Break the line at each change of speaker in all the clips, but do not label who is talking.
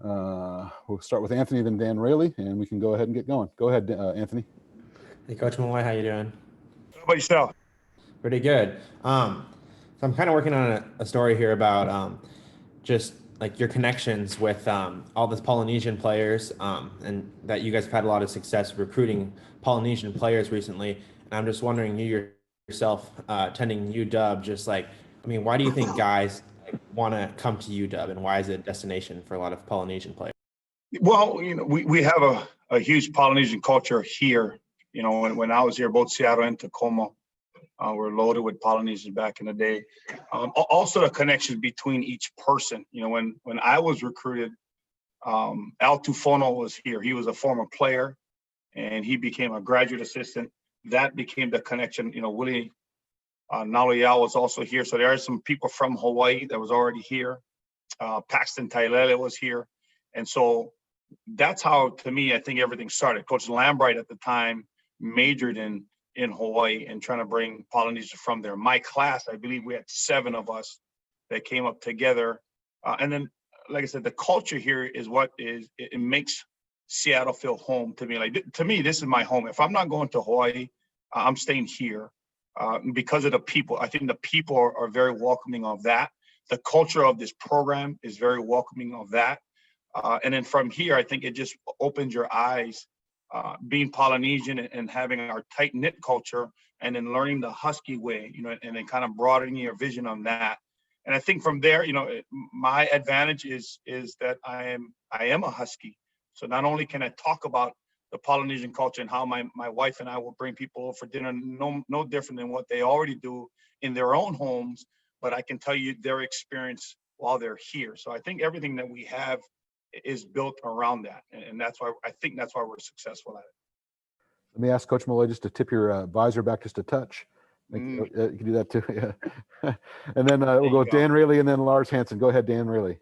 We'll start with Anthony, then Dan Raley, and we can go ahead and get going. Go ahead, Anthony.
Hey, Coach Malloe, how you doing?
How about yourself?
Pretty good. So I'm kind of working on a story here about just like your connections with all the Polynesian players, and that you guys have had a lot of success recruiting Polynesian players recently. And I'm just wondering, you yourself attending UW, just like, I mean, why do you think guys want to come to UW, and why is it a destination for a lot of Polynesian players?
Well, we have a huge Polynesian culture here. When I was here, both Seattle and Tacoma were loaded with Polynesians back in the day. Also, the connections between each person. When I was recruited, Al Tufono was here. He was a former player, and he became a graduate assistant. That became the connection. Willie Naloial was also here. So there are some people from Hawaii that was already here. Paxton Tailele was here. And so that's how, to me, I think everything started. Coach Lambright at the time majored in Hawaii and trying to bring Polynesia from there. My class, I believe we had 7 of us that came up together. And then, like I said, the culture here is what it makes Seattle feel home to me. To me, this is my home. If I'm not going to Hawaii, I'm staying here because of the people. I think the people are very welcoming of that. The culture of this program is very welcoming of that. And then from here, I think it just opens your eyes, being Polynesian and having our tight-knit culture, and then learning the Husky way, and then kind of broadening your vision on that. And I think from there, my advantage is that I am a Husky. So not only can I talk about the Polynesian culture and how my wife and I will bring people over for dinner, no different than what they already do in their own homes, but I can tell you their experience while they're here. So I think everything that we have is built around that. And that's why we're successful at it.
Let me ask Coach Malloe just to tip your visor back just a touch. You can do that too. Yeah. And then we'll go with Dan Raley and then Lars Hansen. Go ahead, Dan Raley.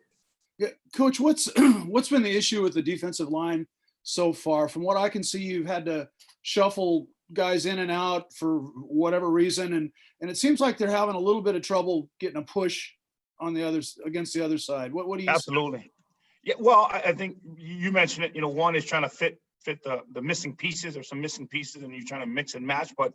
Yeah, Coach, what's been the issue with the defensive line so far? From what I can see, you've had to shuffle guys in and out for whatever reason, and it seems like they're having a little bit of trouble getting a push on the others against the other side. What do you
Absolutely see? Yeah, well, I think you mentioned it. One is trying to fit the missing pieces, or some missing pieces, and you're trying to mix and match. But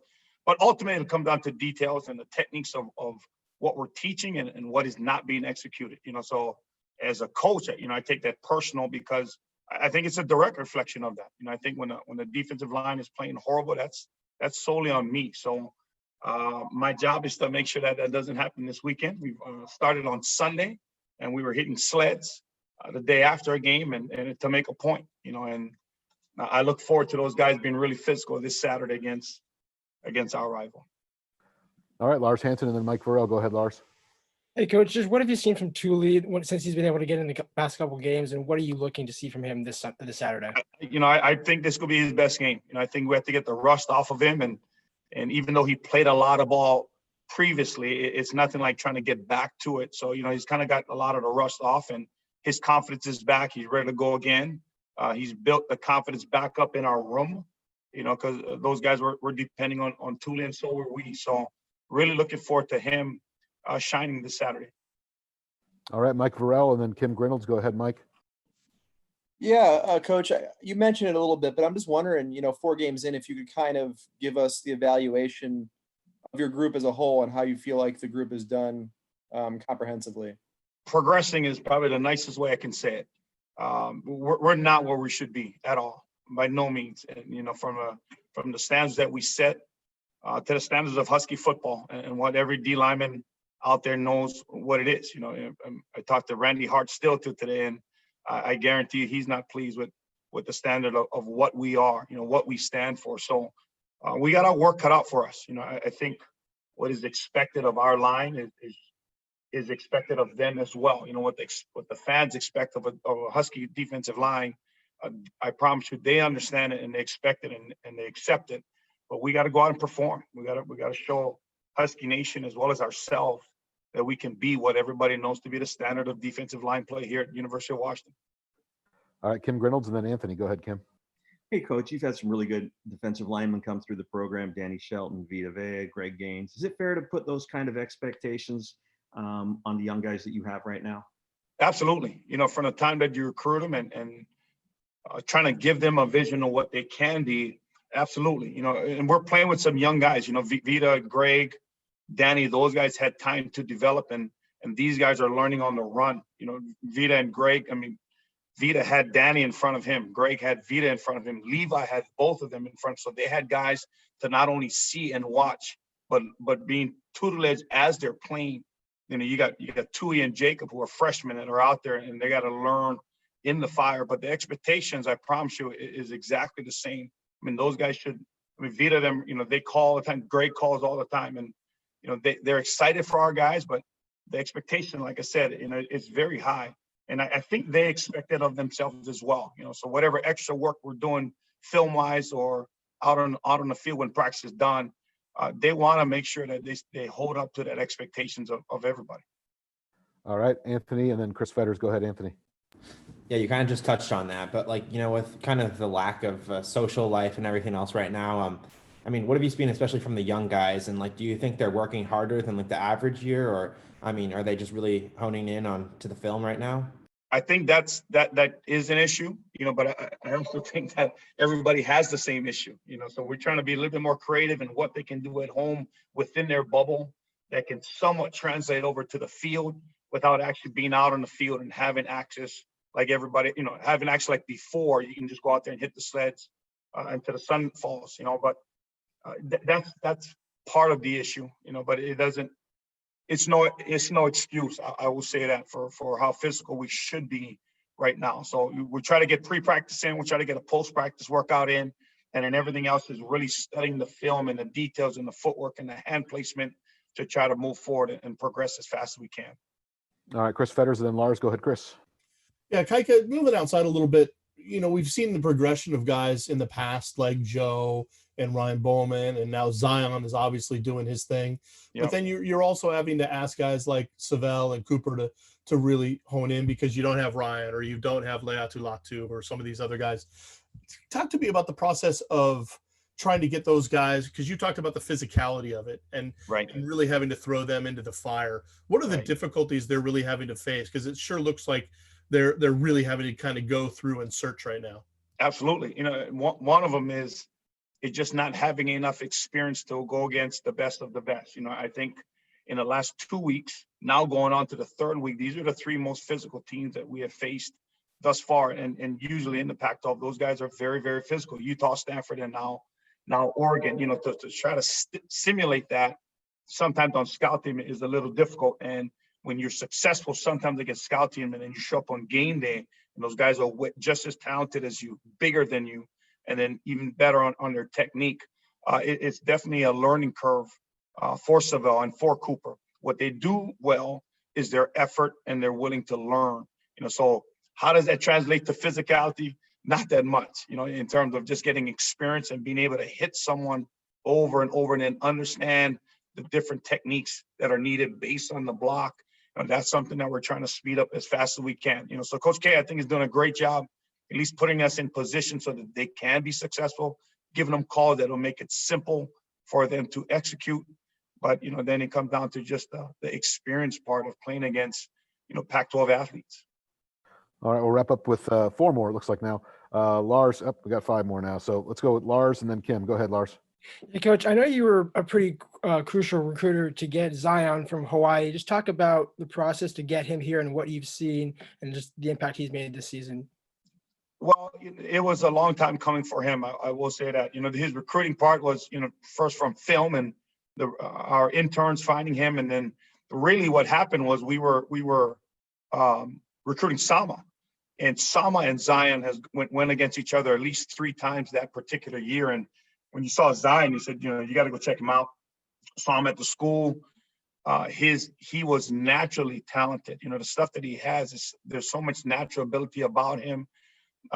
ultimately, it'll come down to details and the techniques of what we're teaching and what is not being executed. So as a coach, I take that personal, because I think it's a direct reflection of that. I think when the defensive line is playing horrible, that's solely on me. So my job is to make sure that doesn't happen this weekend. We've started on Sunday, and we were hitting sleds the day after a game, and to make a point, and I look forward to those guys being really physical this Saturday against our rival.
All right, Lars Hansen and then Mike Vorel. Go ahead, Lars.
Hey, Coach, just what have you seen from Thule since he's been able to get in the past couple of games, and what are you looking to see from him this Saturday?
I think this could be his best game. I think we have to get the rust off of him, and even though he played a lot of ball previously, it's nothing like trying to get back to it. So, he's kind of got a lot of the rust off, and his confidence is back. He's ready to go again. He's built the confidence back up in our room, because those guys were depending on Thule, and so were we. So really looking forward to him shining this Saturday.
All right, Mike Vorel and then Kim Grinolds. Go ahead, Mike.
Yeah, Coach, you mentioned it a little bit, but I'm just wondering, 4 games in, if you could kind of give us the evaluation of your group as a whole and how you feel like the group is done comprehensively.
Progressing is probably the nicest way I can say it. We're not where we should be at all, by no means. And from the standards that we set to the standards of Husky football, and what every D lineman out there knows what it is. I talked to Randy Hart still today, and I guarantee you he's not pleased with the standard of what we are, what we stand for. So we got our work cut out for us. I think what is expected of our line is expected of them as well. What the fans expect of a Husky defensive line, I promise you, they understand it and they expect it and they accept it. But we got to go out and perform. We got to show Husky Nation as well as ourselves that we can be what everybody knows to be the standard of defensive line play here at the University of Washington.
All right, Kim Grinolds and then Anthony. Go ahead, Kim.
Hey, Coach, you've had some really good defensive linemen come through the program, Danny Shelton, Vita Vea, Greg Gaines. Is it fair to put those kind of expectations on the young guys that you have right now?
Absolutely. From the time that you recruit them and trying to give them a vision of what they can be. Absolutely. And we're playing with some young guys, Vita, Greg, Danny, those guys had time to develop and these guys are learning on the run. Vita and Greg, Vita had Danny in front of him. Greg had Vita in front of him. Levi had both of them in front. So they had guys to not only see and watch, but being tutelage as they're playing. You got Tui and Jacob who are freshmen that are out there and they got to learn in the fire. But the expectations, I promise you, is exactly the same. Those guys should. Vita, them, they call all the time. Greg calls all the time, and they're excited for our guys. But the expectation, like I said, it's very high. And I think they expect it of themselves as well. So whatever extra work we're doing film-wise or out on the field when practice is done, they want to make sure that they hold up to that expectations of everybody.
All right, Anthony, and then Chris Fetters. Go ahead, Anthony.
Yeah, you kind of just touched on that, but with kind of the lack of social life and everything else right now, what have you seen, especially from the young guys? And do you think they're working harder than the average year, or are they just really honing in on to the film right now?
I think that is an issue, but I also think that everybody has the same issue, so we're trying to be a little bit more creative in what they can do at home within their bubble that can somewhat translate over to the field without actually being out on the field and having access like everybody, having access like before. You can just go out there and hit the sleds until the sun falls, but that's part of the issue, but it's no excuse. I will say that for how physical we should be right now. So we try to get pre-practice in, we try to get a post-practice workout in, and then everything else is really studying the film and the details and the footwork and the hand placement to try to move forward and progress as fast as we can.
All right, Chris Fetters, and then Lars. Go ahead, Chris.
Yeah, Ikaika, moving outside a little bit, we've seen the progression of guys in the past like Joe and Ryan Bowman, and now Zion is obviously doing his thing. Yep. But then you're also having to ask guys like Savell and Cooper to really hone in because you don't have Ryan or you don't have Leatu Latu or some of these other guys. Talk to me about the process of trying to get those guys, because you talked about the physicality of it and really having to throw them into the fire. What are the difficulties they're really having to face? Because it sure looks like they're really having to kind of go through and search right now.
Absolutely. One of them is just not having enough experience to go against the best of the best. I think in the last 2 weeks, now going on to the third week, these are the three most physical teams that we have faced thus far. And usually in the Pac-12, those guys are very, very physical. Utah, Stanford, and now Oregon, to try to simulate that sometimes on scout team is a little difficult. And when you're successful sometimes against scout team and then you show up on game day and those guys are just as talented as you, bigger than you, and then even better on their technique, it's definitely a learning curve for Savell and for Cooper. What they do well is their effort and they're willing to learn. So how does that translate to physicality? Not that much, in terms of just getting experience and being able to hit someone over and over and then understand the different techniques that are needed based on the block. That's something that we're trying to speed up as fast as we can. So Coach K, I think, is doing a great job, at least putting us in position so that they can be successful, giving them calls that will make it simple for them to execute. But, then it comes down to just the experience part of playing against, Pac-12 athletes.
All right, we'll wrap up with 4 more, it looks like now. Lars, we got 5 more now. So let's go with Lars and then Kim. Go ahead, Lars.
Hey, Coach, I know you were a pretty crucial recruiter to get Zion from Hawaii. Just talk about the process to get him here and what you've seen and just the impact he's made this season.
Well, it was a long time coming for him. I will say that. His recruiting part was, first from film and our interns finding him, and then really what happened was we were recruiting Sama, and Sama and Zion went against each other at least 3 times that particular year. And when you saw Zion, you said, you got to go check him out. Saw him at the school. He was naturally talented. The stuff that he has there's so much natural ability about him.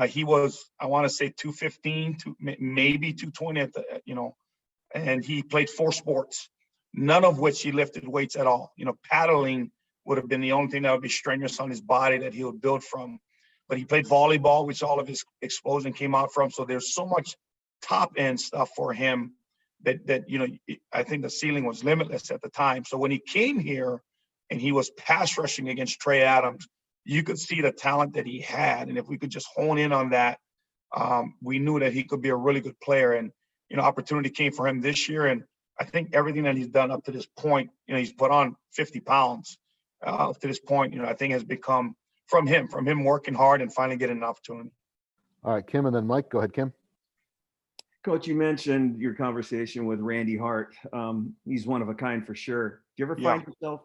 He was, I want to say 215 to maybe 220 at the, and he played 4 sports, none of which he lifted weights at all. Paddling would have been the only thing that would be strenuous on his body that he would build from. But he played volleyball, which all of his explosion came out from. So there's so much top end stuff for him that I think the ceiling was limitless at the time. So when he came here and he was pass rushing against Trey Adams, you could see the talent that he had. And if we could just hone in on that, we knew that he could be a really good player. And, opportunity came for him this year. And I think everything that he's done up to this point, he's put on 50 pounds up to this point, I think has become from him working hard and finally getting an opportunity.
All right, Kim, and then Mike. Go ahead, Kim.
Coach, you mentioned your conversation with Randy Hart. He's one of a kind for sure. Do you ever find yourself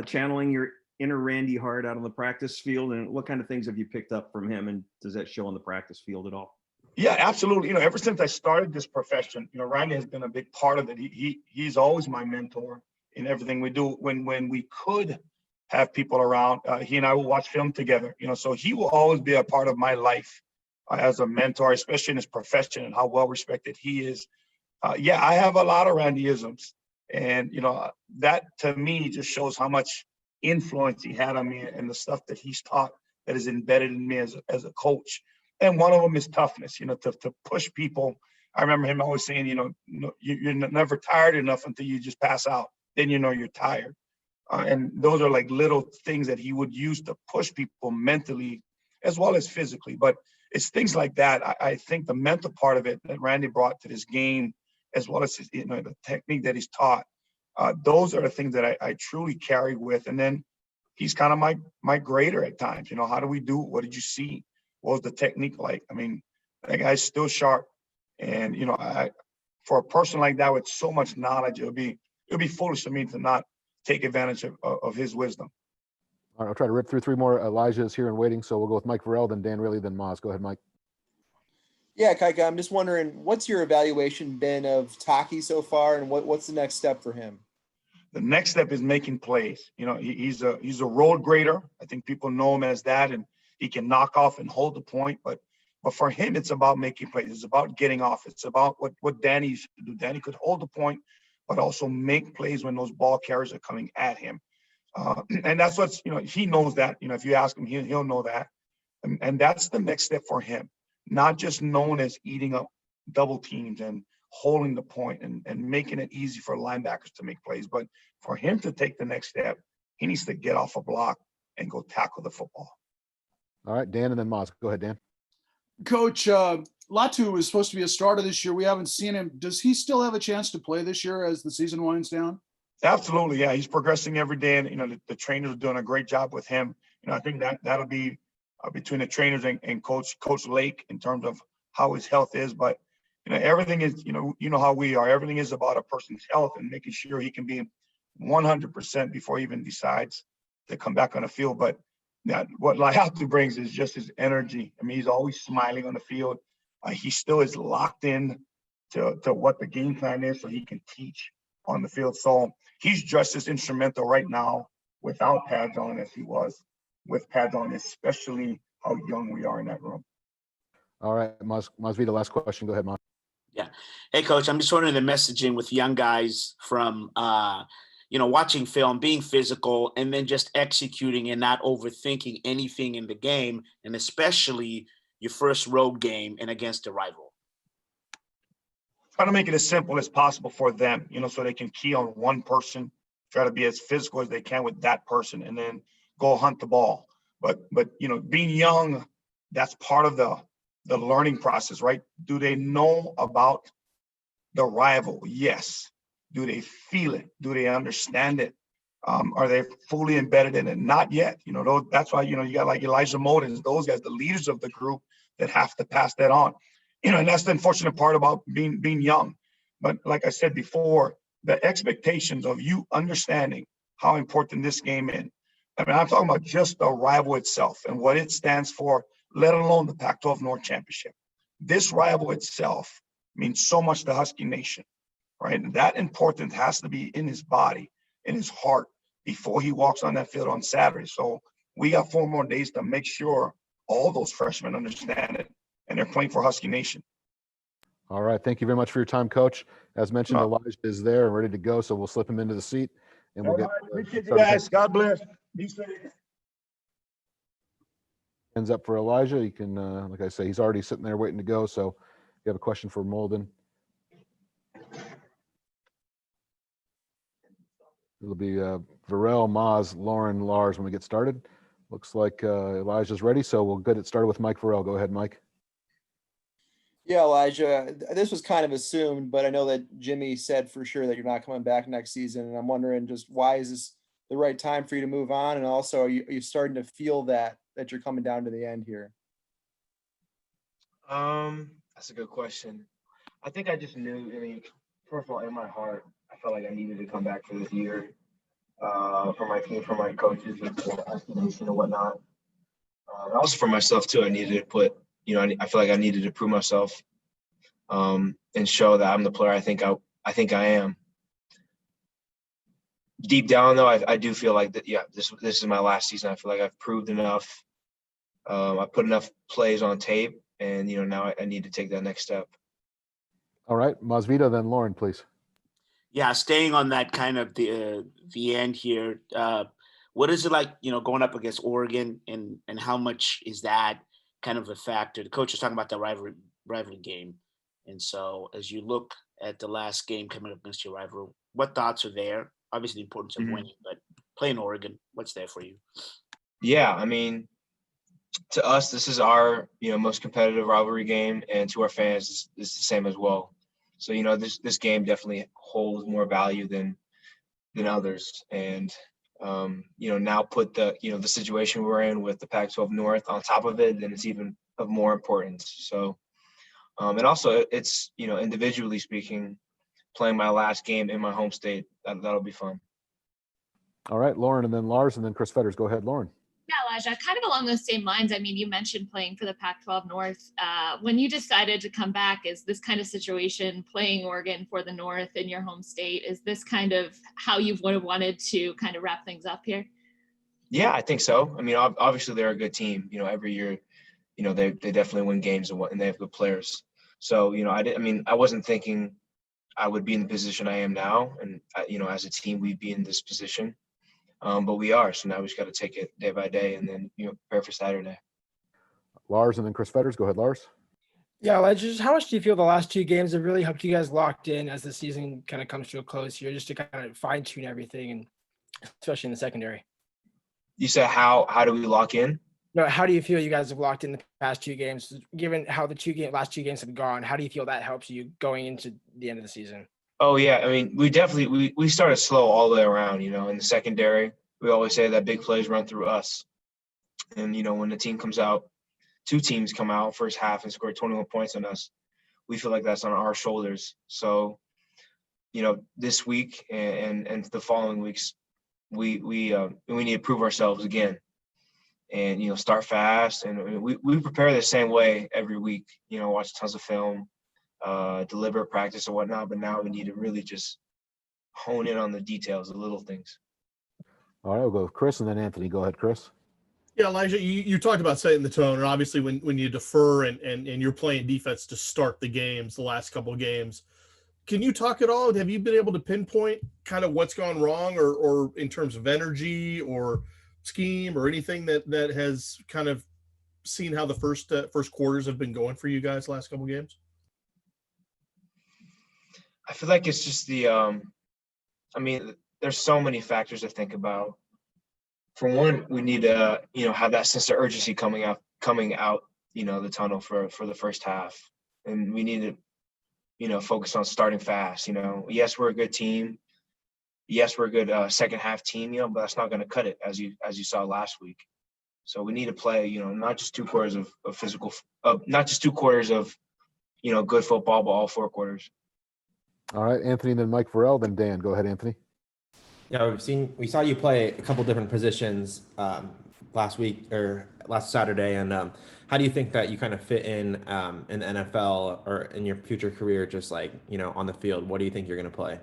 channeling your inner Randy Hart out on the practice field? And what kind of things have you picked up from him? And does that show on the practice field at all?
Yeah, absolutely. Ever since I started this profession, Randy has been a big part of it. He's always my mentor in everything we do. When we could have people around, he and I will watch film together, so he will always be a part of my life as a mentor, especially in his profession and how well respected he is. I have a lot of Randyisms, and that to me just shows how much influence he had on me and the stuff that he's taught that is embedded in me as a coach. And one of them is toughness, to push people. I remember him always saying, you're never tired enough until you just pass out. Then you're tired. And those are like little things that he would use to push people mentally as well as physically. But it's things like that. I think the mental part of it that Randy brought to this game, as well as his, the technique that he's taught, those are the things that I truly carry with. And then he's kind of my grader at times. How do we do it? What did you see? What was the technique like? I mean, that guy's still sharp. And, for a person like that with so much knowledge, it'll be foolish of me to not take advantage of his wisdom.
All right, I'll try to rip through three more. Elijah's here and waiting. So we'll go with Mike Vorel, then Dan Raley, then Maz. Go ahead, Mike.
Yeah, Ikaika, I'm just wondering, what's your evaluation been of Taki so far, and what's the next step for him?
The next step is making plays. He's a road grader. I think people know him as that, and he can knock off and hold the point. But for him, it's about making plays. It's about getting off. It's about what Danny used to do. Danny could hold the point, but also make plays when those ball carriers are coming at him. And that's what's, he knows that. If you ask him, he'll know that. And that's the next step for him. Not just known as eating up double teams and holding the point and making it easy for linebackers to make plays. But for him to take the next step, he needs to get off a block and go tackle the football.
All right, Dan, and then Maz. Go ahead, Dan.
Coach, Latu was supposed to be a starter this year. We haven't seen him. Does he still have a chance to play this year as the season winds down?
Absolutely, yeah. He's progressing every day, and the trainers are doing a great job with him. I think that'll be between the trainers and Coach Lake in terms of how his health is. But everything is, how we are. Everything is about a person's health and making sure he can be 100% before he even decides to come back on the field. But what Latu brings is just his energy. I mean, he's always smiling on the field. He still is locked in to what the game plan is, so he can teach on the field. So he's just as instrumental right now without pads on as he was with pads on, especially how young we are in that room.
All right, Mazvita, last question. Go ahead, Maz.
Yeah. Hey, Coach, I'm just wondering the messaging with young guys from, watching film, being physical, and then just executing and not overthinking anything in the game, and especially your first road game and against a rival.
Try to make it as simple as possible for them, so they can key on one person, try to be as physical as they can with that person, and then go hunt the ball. But being young, that's part of the learning process, right? Do they know about the rival? Yes. Do they feel it? Do they understand it? Are they fully embedded in it? Not yet. That's why, you got like Elijah Molden, those guys, the leaders of the group that have to pass that on. And that's the unfortunate part about being young. But like I said before, the expectations of you understanding how important this game is. I mean, I'm talking about just the rival itself and what it stands for, let alone the Pac-12 North Championship. This rival itself means so much to Husky Nation, right? And that importance has to be in his body, in his heart, before he walks on that field on Saturday. So we got 4 more days to make sure all those freshmen understand it, and they're playing for Husky Nation.
All right, thank you very much for your time, Coach. As mentioned, Elijah is there and ready to go, so we'll slip him into the seat, and we'll get.
Appreciate you guys. God bless. Be safe.
Hands up for Elijah. You can, like I say, he's already sitting there waiting to go. So if you have a question for Molden, it'll be Vorel, Maz, Lauren, Lars when we get started. Looks like Elijah's ready, so we'll get it started with Mike Vorel. Go ahead, Mike.
Yeah, Elijah, this was kind of assumed, but I know that Jimmy said for sure that you're not coming back next season. And I'm wondering just why is this the right time for you to move on? And also, are you starting to feel that you're coming down to the end here?
That's a good question. I think I just knew, I mean, first of all, in my heart, I felt like I needed to come back for this year, for my team, for my coaches, and for estimation and whatnot. Also for myself too. I needed to put, I feel like I needed to prove myself, and show that I'm the player I think I am. Deep down though, I do feel like that. Yeah, this is my last season. I feel like I've proved enough. I put enough plays on tape, and now I need to take that next step.
All right, Mazvita, then Lauren, please.
Yeah, staying on that kind of the end here. What is it like, going up against Oregon, and how much is that kind of a factor? The coach is talking about the rivalry game, and so as you look at the last game coming up against your rival, what thoughts are there? Obviously, the importance of winning, but playing Oregon, what's there for you?
Yeah, I mean, to us, this is our most competitive rivalry game, and to our fans, it's the same as well. So this game definitely holds more value than others, and now put the the situation we're in with the Pac-12 North on top of it, then it's even of more importance. So, and also it's individually speaking, playing my last game in my home state, that'll be fun.
All right, Lauren, and then Lars, and then Chris Fetters. Go ahead, Lauren.
Yeah, Elijah, kind of along those same lines. I mean, you mentioned playing for the Pac-12 North. When you decided to come back, is this kind of situation, playing Oregon for the North in your home state, is this kind of how you would have wanted to kind of wrap things up here?
Yeah, I think so. I mean, obviously they're a good team. Every year, they definitely win games and they have good players. So, I wasn't thinking I would be in the position I am now, and as a team, we'd be in this position. But we are. So now we just got to take it day by day, and then prepare for Saturday.
Lars, and then Chris Fetters. Go ahead, Lars.
Yeah, Elijah, just how much do you feel the last two games have really helped you guys locked in as the season kind of comes to a close here, just to kind of fine tune everything, and especially in the secondary?
You said how do we lock in?
No, how do you feel you guys have locked in the past two games, given how the last two games have gone? How do you feel that helps you going into the end of the season?
Oh yeah, I mean, we started slow all the way around. In the secondary, we always say that big plays run through us, and when the team comes out, two teams come out first half and score 21 points on us, we feel like that's on our shoulders. So, this week and the following weeks, we need to prove ourselves again, and start fast, and we prepare the same way every week. Watch tons of film, deliberate practice and whatnot, but now we need to really just hone in on the details, the little things.
All right, we'll go with Chris, and then Anthony. Go ahead, Chris.
Yeah, Elijah, you talked about setting the tone, and obviously when you defer and you're playing defense to start the games, the last couple of games, can you talk at all? Have you been able to pinpoint kind of what's gone wrong, or in terms of energy or scheme or anything that has kind of seen how the first quarters have been going for you guys last couple of games?
I feel like it's just there's so many factors to think about. For one, we need to, have that sense of urgency coming out, the tunnel for the first half. And we need to, focus on starting fast. Yes, we're a good team. Yes, we're a good second half team, but that's not going to cut it as you saw last week. So we need to play, not just 2 quarters of physical, not just 2 quarters of, good football, but all 4 quarters.
All right, Anthony, then Mike Vorel, then Dan. Go ahead, Anthony.
Yeah, we saw you play a couple different positions last Saturday, and how do you think that you kind of fit in the NFL or in your future career, just like on the field? What do you think you're going to play?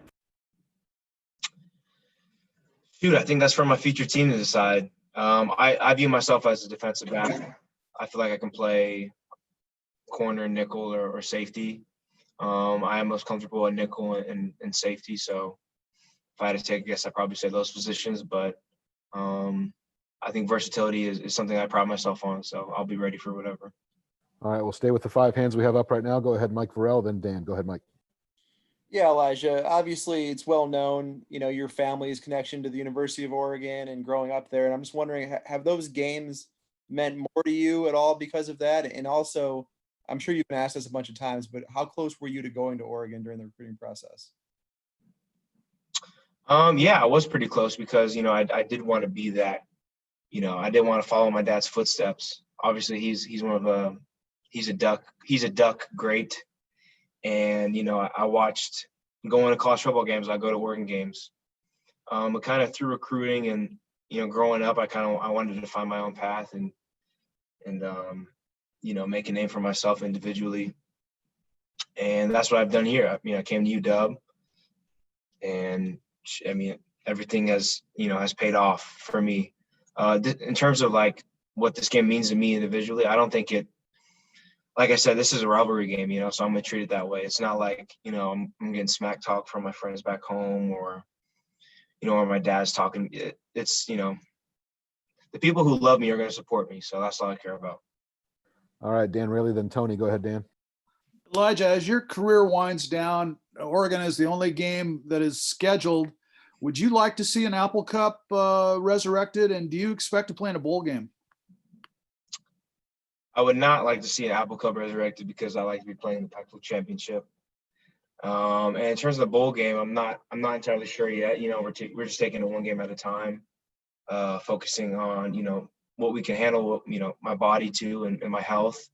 Shoot, I think that's for my future team to decide. I view myself as a defensive back. I feel like I can play corner, nickel, or safety. I am most comfortable at nickel and safety, so if I had to take a guess, I'd probably say those positions, but I think versatility is something I pride myself on, so I'll be ready for whatever.
All right, we'll stay with the 5 hands we have up right now. Go ahead, Mike Vorel, then Dan. Go ahead, Mike.
Yeah, Elijah, obviously it's well known, your family's connection to the University of Oregon and growing up there. And I'm just wondering, have those games meant more to you at all because of that? And also, I'm sure you've been asked this a bunch of times, but how close were you to going to Oregon during the recruiting process?
Yeah, I was pretty close because, I did want to be that, I did want to follow my dad's footsteps. Obviously he's a duck great. And, I watched going to college football games. I go to Oregon games. But kind of through recruiting and, growing up, I wanted to find my own path and make a name for myself individually. And that's what I've done here. I came to UW and everything has paid off for me. In terms of like what this game means to me individually, I don't think it, like I said, this is a rivalry game, so I'm gonna treat it that way. It's not like, I'm getting smack talk from my friends back home or, or my dad's talking. It's, the people who love me are going to support me. So that's all I care about.
All right, Dan Raley, then Tony. Go ahead, Dan.
Elijah, as your career winds down, Oregon is the only game that is scheduled. Would you like to see an Apple Cup resurrected? And do you expect to play in a bowl game?
I would not like to see an Apple Cup resurrected because I like to be playing the Pac-12 championship. And in terms of the bowl game, I'm not entirely sure yet. We're just taking it one game at a time, focusing on what we can handle, my body too and my health.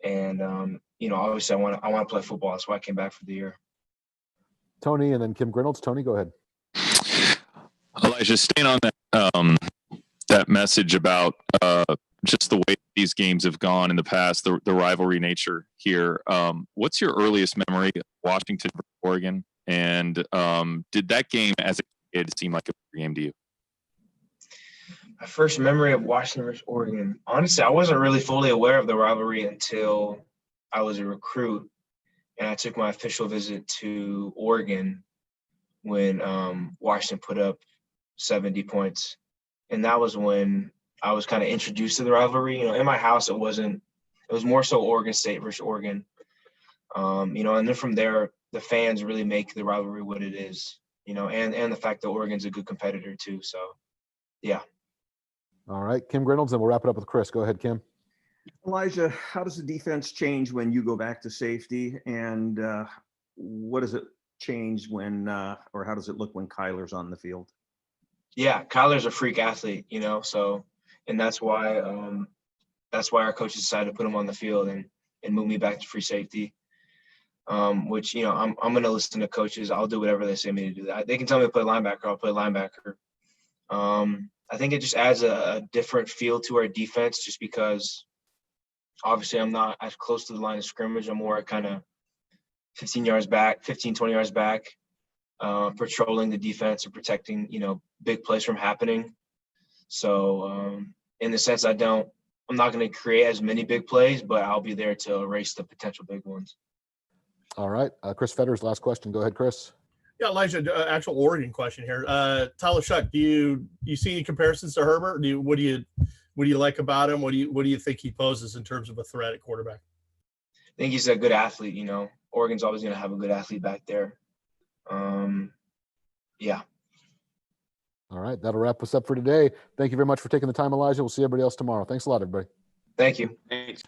And obviously I want to play football. That's why I came back for the year.
Tony, and then Kim Grinolds. Tony, go ahead.
Elijah, staying on that message about just the way these games have gone in the past, the rivalry nature here. What's your earliest memory of Washington versus Oregon? And did that game as a kid seem like a game to you?
My first memory of Washington versus Oregon. Honestly, I wasn't really fully aware of the rivalry until I was a recruit and I took my official visit to Oregon when Washington put up 70 points. And that was when I was kind of introduced to the rivalry. In my house, it was more so Oregon State versus Oregon. And then from there, the fans really make the rivalry what it is, and the fact that Oregon's a good competitor too. So, yeah.
All right, Kim Grinolds, and we'll wrap it up with Chris. Go ahead, Kim.
Elijah, how does the defense change when you go back to safety? And what does it change when, or how does it look when Kyler's on the field?
Yeah, Kyler's a freak athlete, so, and that's why our coaches decided to put him on the field and move me back to free safety. Which, I'm going to listen to coaches. I'll do whatever they say me to do. That they can tell me to play linebacker, I'll play linebacker. I think it just adds a different feel to our defense just because obviously I'm not as close to the line of scrimmage. I'm more kind of 15, 20 yards back, patrolling the defense and protecting, big plays from happening. So in the sense I'm not going to create as many big plays, but I'll be there to erase the potential big ones.
All right. Chris Fetters, last question. Go ahead, Chris.
Yeah, Elijah, actual Oregon question here. Tyler Shuck, do you see any comparisons to Herbert? What do you like about him? What do you think he poses in terms of a threat at quarterback?
I think he's a good athlete. Oregon's always going to have a good athlete back there. Yeah.
All right. That'll wrap us up for today. Thank you very much for taking the time, Elijah. We'll see everybody else tomorrow. Thanks a lot, everybody.
Thank you.
Thanks.